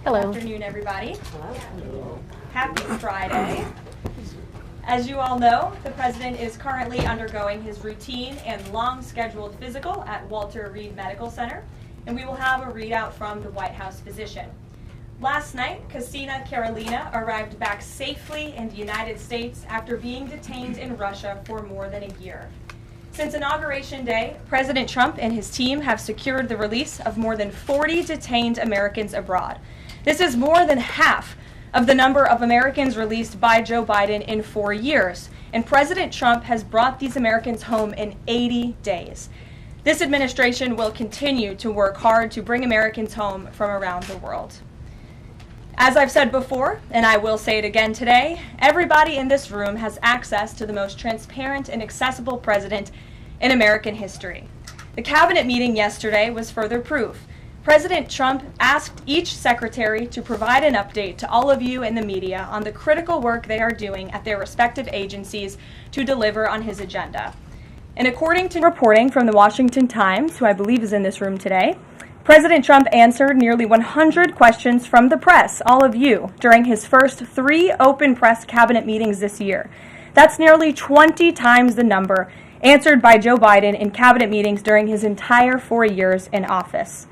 Hello. Good afternoon, everybody. Hello. Happy Friday. As you all know, the President is currently undergoing his routine and long-scheduled physical at Walter Reed Medical Center, and we will have a readout from the White House physician. Last night, Karoline arrived back safely in the United States after being detained in Russia for more than a year. Since Inauguration Day, President Trump and his team have secured the release of more than 40 detained Americans abroad. This is more than half of the number of Americans released by Joe Biden in 4 years, and President Trump has brought these Americans home in 80 days. This administration will continue to work hard to bring Americans home from around the world. As I've said before, and I will say it again today, everybody in this room has access to the most transparent and accessible president in American history. The cabinet meeting yesterday was further proof. President Trump asked each secretary to provide an update to all of you in the media on the critical work they are doing at their respective agencies to deliver on his agenda. And according to reporting from the Washington Times, who I believe is in this room today, President Trump answered nearly 100 questions from the press, all of you, during his first 3 open press cabinet meetings this year. That's nearly 20 times the number answered by Joe Biden in cabinet meetings during his entire 4 years in office.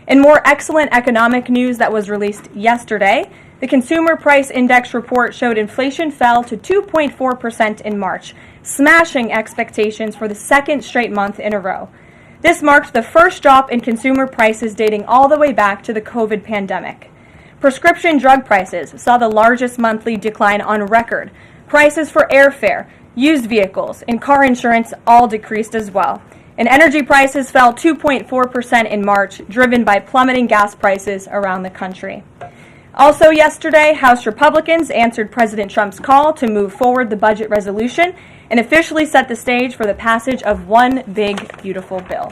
In more excellent economic news that was released yesterday, the Consumer Price Index report showed inflation fell to 2.4% in March, smashing expectations for the second straight month in a row. This marked the first drop in consumer prices dating all the way back to the COVID pandemic. Prescription drug prices saw the largest monthly decline on record. Prices for airfare, used vehicles, and car insurance all decreased as well. And energy prices fell 2.4% in March, driven by plummeting gas prices around the country. Also yesterday, House Republicans answered President Trump's call to move forward the budget resolution and officially set the stage for the passage of one big, beautiful bill.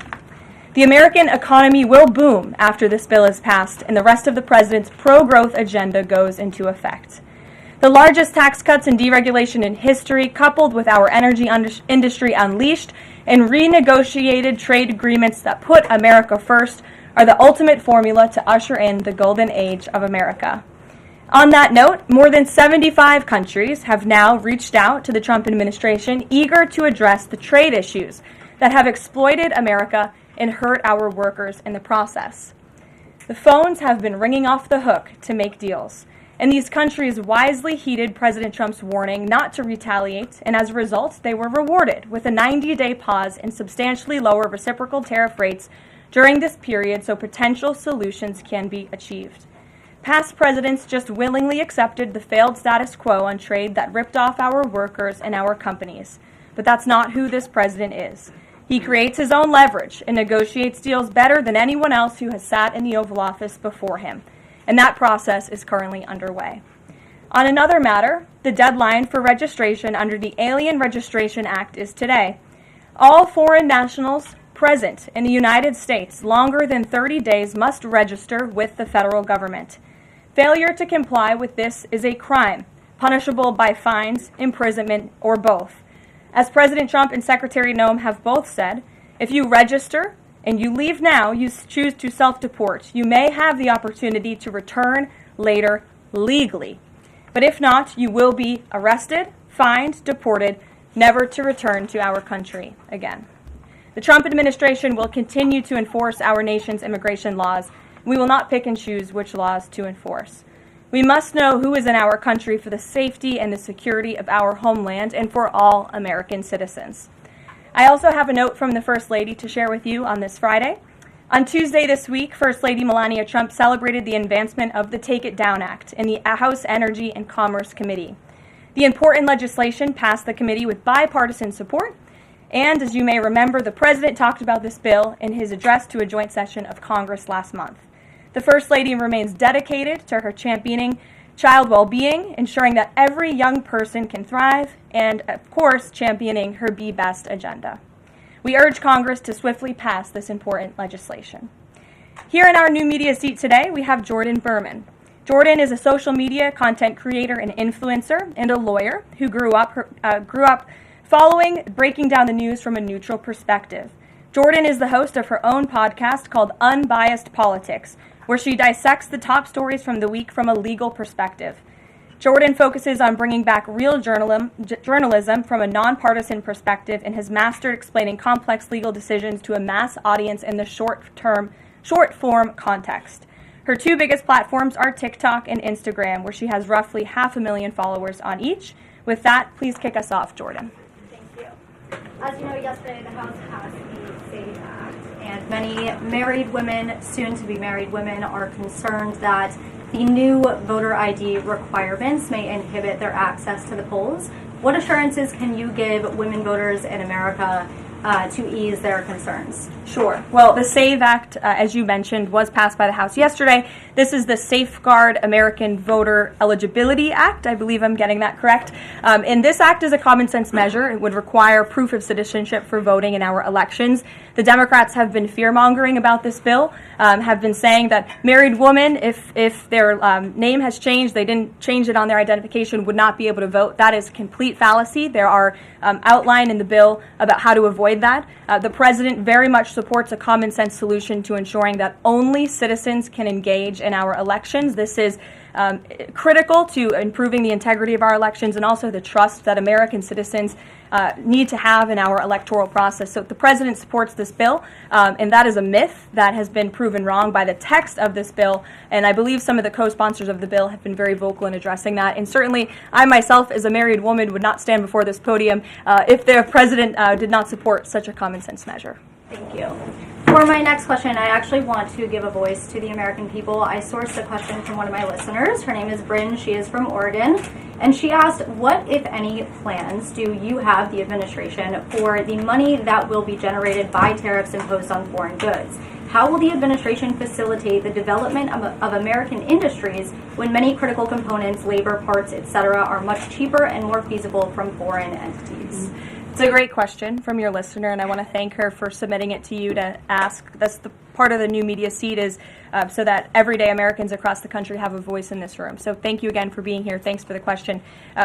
The American economy will boom after this bill is passed and the rest of the president's pro-growth agenda goes into effect. The largest tax cuts and deregulation in history, coupled with our energy industry unleashed and renegotiated trade agreements that put America first, are the ultimate formula to usher in the golden age of America. On that note, more than 75 countries have now reached out to the Trump administration, eager to address the trade issues that have exploited America and hurt our workers in the process. The phones have been ringing off the hook to make deals, and these countries wisely heeded President Trump's warning not to retaliate, and as a result, they were rewarded with a 90-day pause and substantially lower reciprocal tariff rates during this period so potential solutions can be achieved. Past presidents just willingly accepted the failed status quo on trade that ripped off our workers and our companies. But that's not who this president is. He creates his own leverage and negotiates deals better than anyone else who has sat in the Oval Office before him. And that process is currently underway. On another matter, the deadline for registration under the Alien Registration Act is today. All foreign nationals present in the United States longer than 30 days must register with the federal government. Failure to comply with this is a crime, punishable by fines, imprisonment, or both. As President Trump and Secretary Noem have both said, if you register and you leave now, you choose to self-deport. You may have the opportunity to return later legally. But if not, you will be arrested, fined, deported, never to return to our country again. The Trump administration will continue to enforce our nation's immigration laws. We will not pick and choose which laws to enforce. We must know who is in our country for the safety and the security of our homeland and for all American citizens. I also have a note from the First Lady to share with you on this Friday. On Tuesday this week, First Lady Melania Trump celebrated the advancement of the Take It Down Act in the House Energy and Commerce Committee. The important legislation passed the committee with bipartisan support, and as you may remember, the President talked about this bill in his address to a joint session of Congress last month. The First Lady remains dedicated to her championing child well-being, ensuring that every young person can thrive, and, of course, championing her Be Best agenda. We urge Congress to swiftly pass this important legislation. Here in our new media seat today, we have Jordan Berman. Jordan is a social media content creator and influencer and a lawyer who grew up following breaking down the news from a neutral perspective. Jordan is the host of her own podcast called Unbiased Politics, where she dissects the top stories from the week from a legal perspective. Jordan focuses on bringing back real journalism from a nonpartisan perspective and has mastered explaining complex legal decisions to a mass audience in the short-form context. Her two biggest platforms are TikTok and Instagram, where she has roughly 500,000 followers on each. With that, please kick us off, Jordan. Thank you. As you know, yesterday the House passed the SAVE Act, and many married women, soon-to-be married women, are concerned that the new voter ID requirements may inhibit their access to the polls. What assurances can you give women voters in America to ease their concerns? Sure. Well, the SAVE Act, as you mentioned, was passed by the House yesterday. This is the Safeguard American Voter Eligibility Act. I believe I'm getting that correct. And this act is a common sense measure. It would require proof of citizenship for voting in our elections. The Democrats have been fear-mongering about this bill, have been saying that married women, if their name has changed, they didn't change it on their identification, would not be able to vote. That is complete fallacy. There are outlined in the bill about how to avoid that. The president very much supports a common sense solution to ensuring that only citizens can engage in our elections. This is critical to improving the integrity of our elections and also the trust that American citizens need to have in our electoral process. So the president supports this bill, and that is a myth that has been proven wrong by the text of this bill, and I believe some of the co-sponsors of the bill have been very vocal in addressing that, and certainly I myself, as a married woman, would not stand before this podium if the president did not support such a common sense measure. Thank you. For my next question, I actually want to give a voice to the American people. I sourced a question from one of my listeners. Her name is Bryn. She is from Oregon. And she asked, what, if any, plans do you have, the administration, for the money that will be generated by tariffs imposed on foreign goods? How will the administration facilitate the development of American industries when many critical components, labor, parts, etc., are much cheaper and more feasible from foreign entities? It's a great question from your listener, and I want to thank her for submitting it to you to ask. That's the part of the new media seat is so that everyday Americans across the country have a voice in this room. So thank you again for being here. Thanks for the question.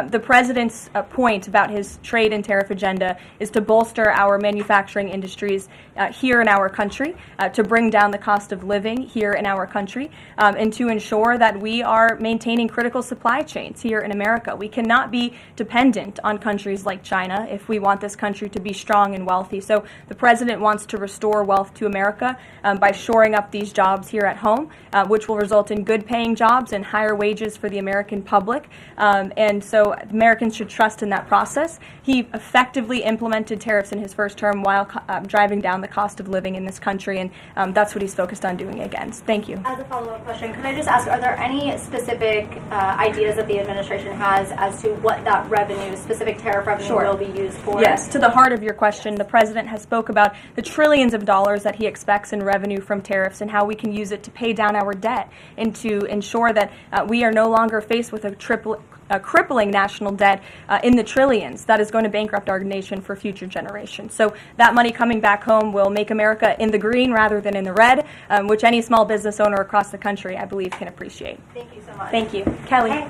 The president's point about his trade and tariff agenda is to bolster our manufacturing industries here in our country, to bring down the cost of living here in our country, and to ensure that we are maintaining critical supply chains here in America. We cannot be dependent on countries like China if we want this country to be strong and wealthy. So the president wants to restore wealth to America by shoring up these jobs here at home, which will result in good paying jobs and higher wages for the American public. And so Americans should trust in that process. He effectively implemented tariffs in his first term while driving down the cost of living in this country, and that's what he's focused on doing again. Thank you. As a follow-up question, can I just ask, are there any specific ideas that the administration has as to what that revenue, specific tariff revenue, will be used for? Yes, to the heart of your question, the president has spoke about the trillions of dollars that he expects in revenue from tariffs and how we can use it to pay down our debt and to ensure that we are no longer faced with a crippling national debt in the trillions that is going to bankrupt our nation for future generations. So that money coming back home will make America in the green rather than in the red, which any small business owner across the country, I believe, can appreciate. Thank you so much. Thank you. Kelly. Okay.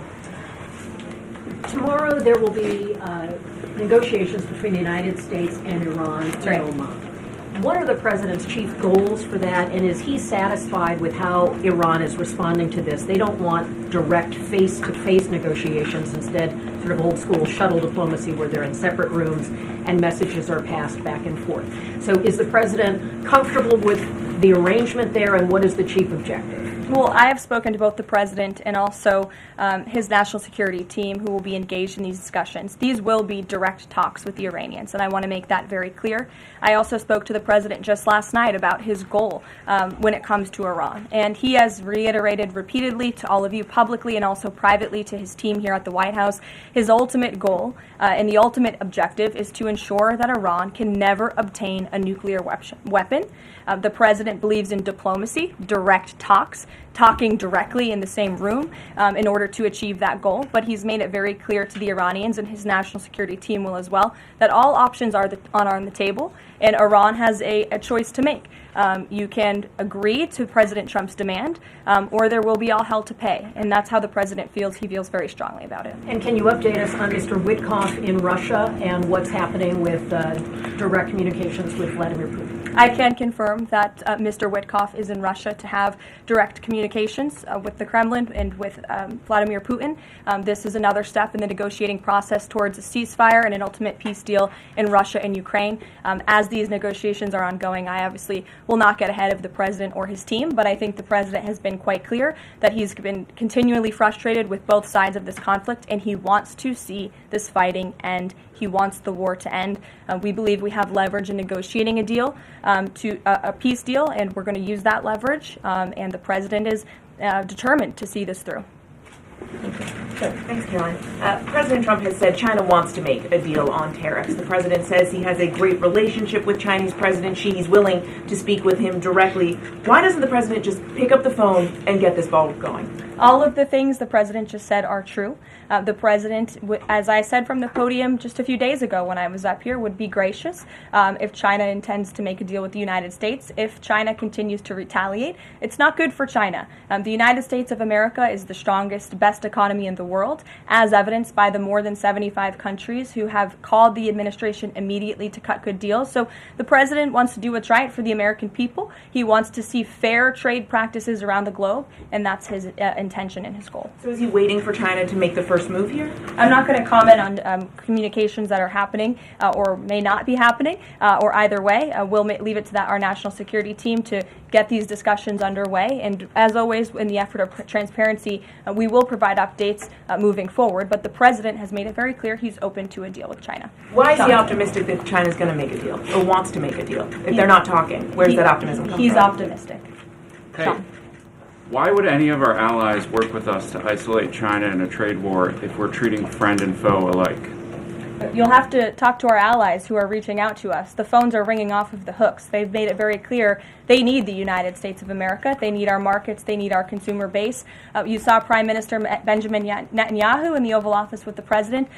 Tomorrow there will be negotiations between the United States and Iran in Oman. What are the president's chief goals for that, and is he satisfied with how Iran is responding to this? They don't want direct face-to-face negotiations, instead sort of old-school shuttle diplomacy where they're in separate rooms and messages are passed back and forth. So is the president comfortable with the arrangement there, and what is the chief objective? Well, I have spoken to both the president and also his national security team who will be engaged in these discussions. These will be direct talks with the Iranians, and I want to make that very clear. I also spoke to the president just last night about his goal when it comes to Iran, and he has reiterated repeatedly to all of you publicly and also privately to his team here at the White House, his ultimate goal and the ultimate objective is to ensure that Iran can never obtain a nuclear weapon. The president believes in diplomacy, direct talks, talking directly in the same room in order to achieve that goal. But he's made it very clear to the Iranians, and his national security team will as well, that all options are on the table, and Iran has a choice to make. You can agree to President Trump's demand, or there will be all hell to pay. And that's how the president feels. He feels very strongly about it. And can you update us on Mr. Witkoff in Russia and what's happening with direct communications with Vladimir Putin? I can confirm that Mr. Witkoff is in Russia to have direct communications with the Kremlin and with Vladimir Putin. This is another step in the negotiating process towards a ceasefire and an ultimate peace deal in Russia and Ukraine. As these negotiations are ongoing, I obviously will not get ahead of the president or his team, but I think the president has been quite clear that he's been continually frustrated with both sides of this conflict, and he wants to see this fighting end. He wants the war to end. We believe we have leverage in negotiating a deal, to a peace deal, and we're going to use that leverage, and the president is determined to see this through. Thanks, Caroline. President Trump has said China wants to make a deal on tariffs. The president says he has a great relationship with Chinese President Xi. He's willing to speak with him directly. Why doesn't the president just pick up the phone and get this ball going? All of the things the president just said are true. The president, as I said from the podium just a few days ago when I was up here, would be gracious if China intends to make a deal with the United States. If China continues to retaliate, it's not good for China. The United States of America is the strongest, best economy in the world, as evidenced by the more than 75 countries who have called the administration immediately to cut good deals. So the president wants to do what's right for the American people. He wants to see fair trade practices around the globe, and that's his intention and his goal. So is he waiting for China to make the first move here? I'm not going to comment on communications that are happening or may not be happening, or either way. We'll leave it to our national security team to get these discussions underway. And as always, in the effort of transparency, we will provide updates moving forward. But the president has made it very clear he's open to a deal with China. Why is he optimistic that China's going to make a deal or wants to make a deal? If they're not talking, where's that optimism come from? He's optimistic. Hey, why would any of our allies work with us to isolate China in a trade war if we're treating friend and foe alike? You'll have to talk to our allies who are reaching out to us. The phones are ringing off of the hooks. They've made it very clear they need the United States of America. They need our markets. They need our consumer base. You saw Prime Minister Benjamin Netanyahu in the Oval Office with the president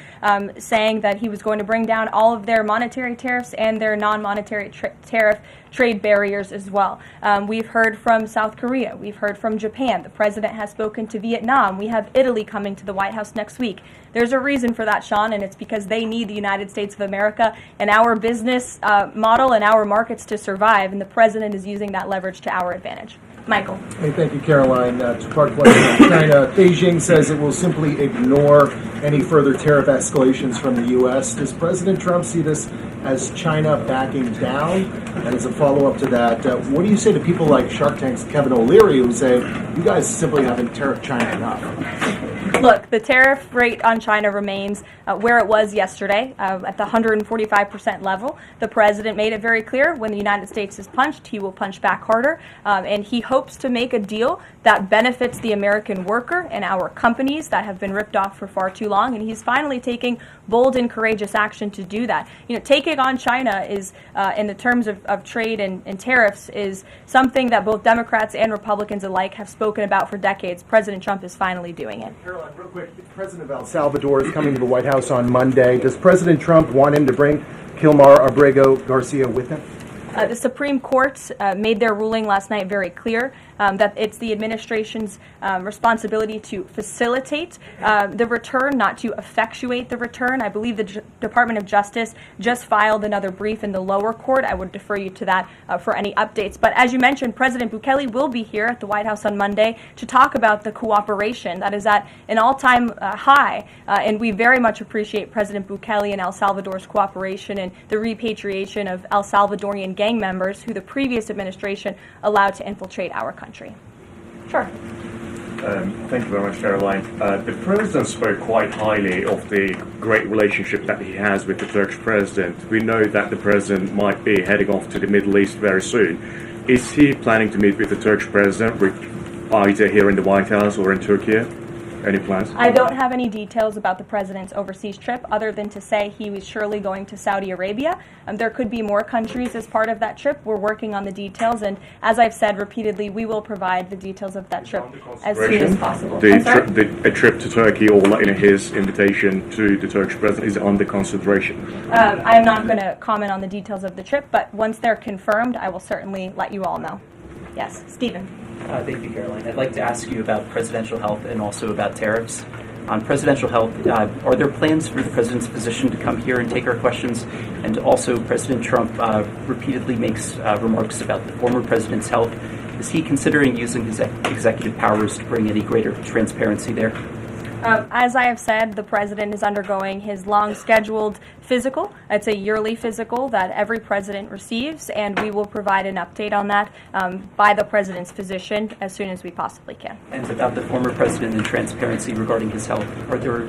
saying that he was going to bring down all of their monetary tariffs and their non-monetary tariff trade barriers as well. We've heard from South Korea. We've heard from Japan. The president has spoken to Vietnam. We have Italy coming to the White House next week. There's a reason for that, Sean, and it's because they need the United States of America and our business model and our markets to survive, and the president is using that leverage to our advantage. Michael. Hey, thank you, Caroline. Two-part question on China. Beijing says it will simply ignore any further tariff escalations from the U.S. Does President Trump see this as China backing down? And as a follow-up to that, what do you say to people like Shark Tank's Kevin O'Leary who say, you guys simply haven't tariffed China enough? Look, the tariff rate on China remains where it was yesterday, at the 145% level. The president made it very clear when the United States is punched, he will punch back harder, and he hopes to make a deal that benefits the American worker and our companies that have been ripped off for far too long, and he's finally taking bold and courageous action to do that. You know, taking on China is, in the terms of trade and tariffs, is something that both Democrats and Republicans alike have spoken about for decades. President Trump is finally doing it. Caroline, real quick, the president of El Salvador is coming to the White House on Monday. Does President Trump want him to bring Kilmar Abrego Garcia with him? The Supreme Court made their ruling last night very clear that it's the administration's responsibility to facilitate the return, not to effectuate the return. I believe the Department of Justice just filed another brief in the lower court. I would defer you to that for any updates. But as you mentioned, President Bukele will be here at the White House on Monday to talk about the cooperation that is at an all-time high. And we very much appreciate President Bukele and El Salvador's cooperation and the repatriation of El Salvadorian gang members who the previous administration allowed to infiltrate our country. Sure. Thank you very much, Caroline. The president spoke quite highly of the great relationship that he has with the Turkish president. We know that the president might be heading off to the Middle East very soon. Is he planning to meet with the Turkish president, either here in the White House or in Turkey? Any plans? I don't have any details about the president's overseas trip other than to say he was surely going to Saudi Arabia. There could be more countries as part of that trip. We're working on the details, and as I've said repeatedly, we will provide the details of that trip as soon as possible. A trip to Turkey, or his invitation to the Turkish president, is under consideration? I'm not going to comment on the details of the trip, but once they're confirmed, I will certainly let you all know. Yes, Stephen. Thank you, Caroline. I'd like to ask you about presidential health and also about tariffs. On presidential health, are there plans for the president's physician to come here and take our questions? And also, President Trump repeatedly makes remarks about the former president's health. Is he considering using his executive powers to bring any greater transparency there? As I have said, the president is undergoing his long-scheduled physical. It's a yearly physical that every president receives, and we will provide an update on that by the president's physician as soon as we possibly can. And about the former president and transparency regarding his health, are there...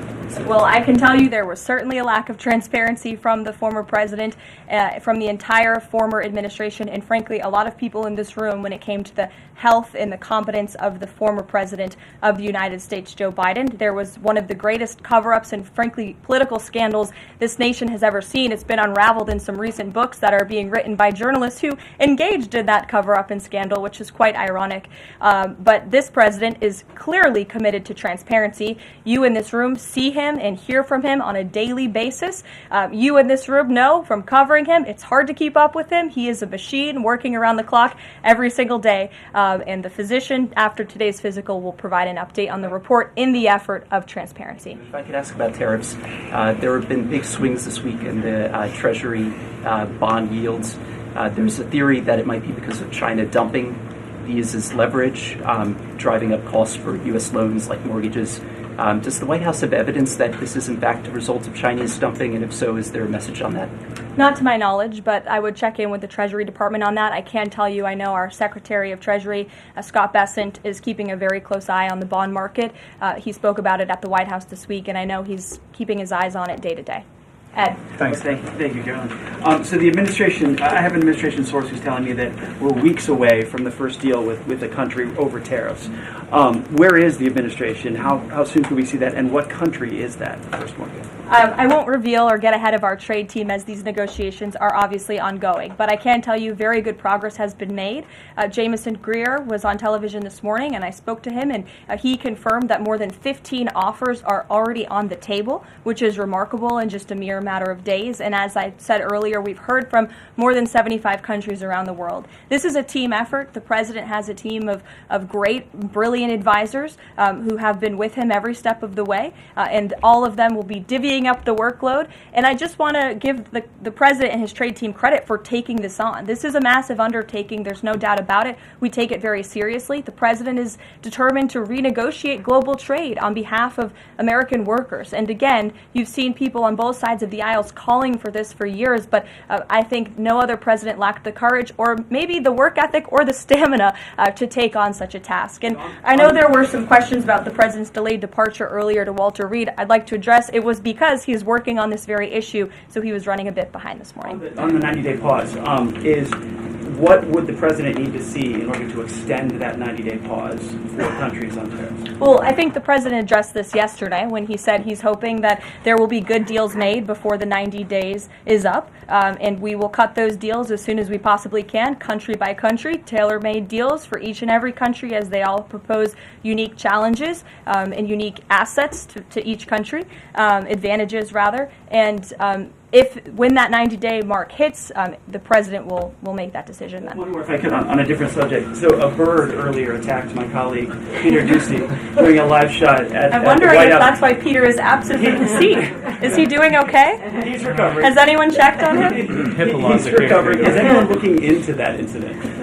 Well, I can tell you there was certainly a lack of transparency from the former president, from the entire former administration, and frankly, a lot of people in this room when it came to the health and the competence of the former president of the United States, Joe Biden. There was one of the greatest cover-ups and, frankly, political scandals this nation has ever seen. It's been unraveled in some recent books that are being written by journalists who engaged in that cover-up and scandal, which is quite ironic. But this president is clearly committed to transparency. You in this room see him and hear from him on a daily basis. You in this room know from covering him, it's hard to keep up with him. He is a machine working around the clock every single day. And the physician, after today's physical, will provide an update on the report in the effort of transparency. If I could ask about tariffs, there have been big swings this week in the Treasury bond yields. There's a theory that it might be because of China dumping these as leverage, driving up costs for U.S. loans like mortgages. Does the White House have evidence that this is in fact a result of Chinese dumping, and if so, is there a message on that? Not to my knowledge, but I would check in with the Treasury Department on that. I can tell you I know our Secretary of Treasury, Scott Bessent, is keeping a very close eye on the bond market. He spoke about it at the White House this week, and I know he's keeping his eyes on it day to day. Ed. Thanks. Thank you, Caroline. So the administration, I have an administration source who's telling me that we're weeks away from the first deal with the country over tariffs. Where is the administration? How soon can we see that? And what country is that first one? I won't reveal or get ahead of our trade team as these negotiations are obviously ongoing, but I can tell you very good progress has been made. Jameson Greer was on television this morning, and I spoke to him, and he confirmed that more than 15 offers are already on the table, which is remarkable in just a mere matter of days. And as I said earlier, we've heard from more than 75 countries around the world. This is a team effort. The president has a team of great, brilliant advisors who have been with him every step of the way, and all of them will be divvying up the workload. And I just want to give the president and his trade team credit for taking this on. This is a massive undertaking. There's no doubt about it. We take it very seriously. The president is determined to renegotiate global trade on behalf of American workers. And again, you've seen people on both sides of the aisles calling for this for years, but I think no other president lacked the courage or maybe the work ethic or the stamina to take on such a task. And I know there were some questions about the president's delayed departure earlier to Walter Reed. I'd like to address it was because he's working on this very issue, so he was running a bit behind this morning. On the 90-day pause, what would the president need to see in order to extend that 90-day pause for countries on tariffs? Well, I think the president addressed this yesterday when he said he's hoping that there will be good deals made before the 90 days is up, and we will cut those deals as soon as we possibly can, country by country, tailor-made deals for each and every country as they all propose unique challenges and unique assets to each country, advantages rather, and when that 90-day mark hits, the president will make that decision then. One more, if I could, on a different subject. So a bird earlier attacked my colleague, Peter Doocy, doing a live shot at I'm wondering the White if House. that's why Peter is absent from the seat. Is he doing okay? He's recovering. Has anyone checked on him? He's recovering. Is anyone looking into that incident?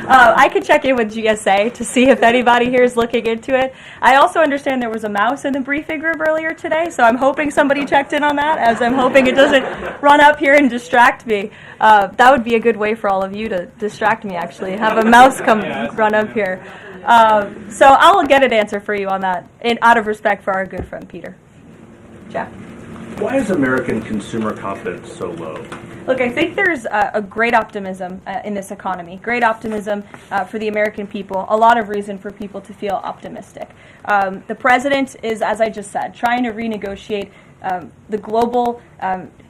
I could check in with GSA to see if anybody here is looking into it. I also understand there was a mouse in the briefing room earlier today, so I'm hoping somebody checked in on that, as I'm hoping it doesn't run up here and distract me. That would be a good way for all of you to distract me, actually. Have a mouse come run up here. So I'll get an answer for you on that, out of respect for our good friend Peter. Jeff? Why is American consumer confidence so low? Look, I think there's a great optimism in this economy, great optimism for the American people, a lot of reason for people to feel optimistic. The president is, as I just said, trying to renegotiate the global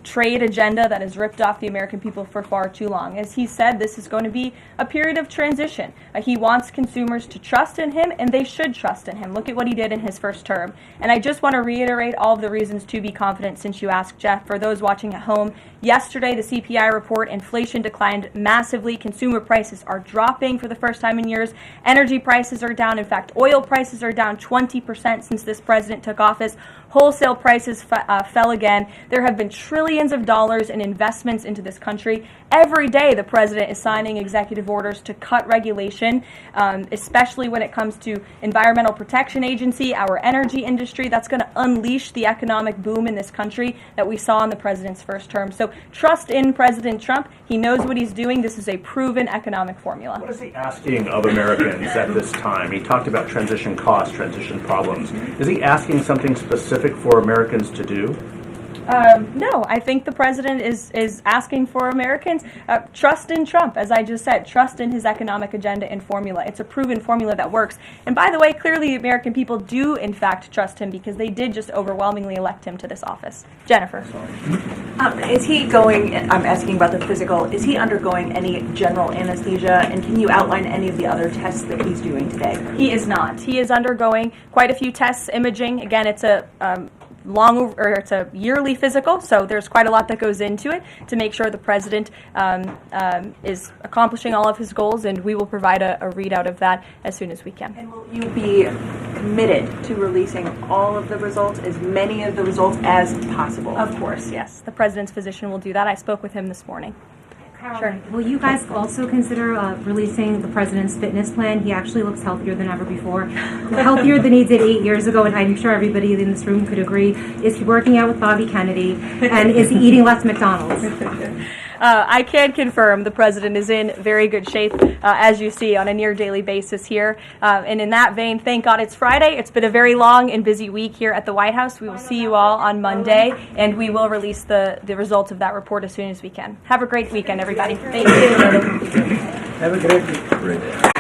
trade agenda that has ripped off the American people for far too long. As he said, this is going to be a period of transition. He wants consumers to trust in him, and they should trust in him. Look at what he did in his first term. And I just want to reiterate all of the reasons to be confident since you asked, Jeff. For those watching at home, yesterday the CPI report, inflation declined massively. Consumer prices are dropping for the first time in years. Energy prices are down. In fact, oil prices are down 20% since this president took office. Wholesale prices fell again. There have been trillions of dollars in investments into this country. Every day the president is signing executive orders to cut regulation, especially when it comes to Environmental Protection Agency, our energy industry. That's going to unleash the economic boom in this country that we saw in the president's first term. So trust in President Trump. He knows what he's doing. This is a proven economic formula. What is he asking of Americans at this time? He talked about transition costs, transition problems. Is he asking something specific for Americans to do? No, I think the president is asking for Americans trust in Trump, as I just said, trust in his economic agenda and formula. It's a proven formula that works. And by the way, clearly the American people do in fact trust him because they did just overwhelmingly elect him to this office. Jennifer. Is he going, I'm asking about the physical, is he undergoing any general anesthesia, and can you outline any of the other tests that he's doing today? He is not. He is undergoing quite a few tests, imaging. Again, it's a it's a yearly physical, so there's quite a lot that goes into it to make sure the president is accomplishing all of his goals, and we will provide a readout of that as soon as we can. And will you be committed to releasing all of the results, as many of the results as possible? Of course, yes. The president's physician will do that. I spoke with him this morning. Sure. Will you guys also consider releasing the president's fitness plan? He actually looks healthier than ever before. Healthier than he did 8 years ago, and I'm sure everybody in this room could agree. Is he working out with Bobby Kennedy? And is he eating less McDonald's? I can confirm the president is in very good shape, as you see, on a near daily basis here. And in that vein, thank God it's Friday. It's been a very long and busy week here at the White House. We will see you all on Monday, and we will release the results of that report as soon as we can. Have a great weekend, everybody. Thank you. Have a great week.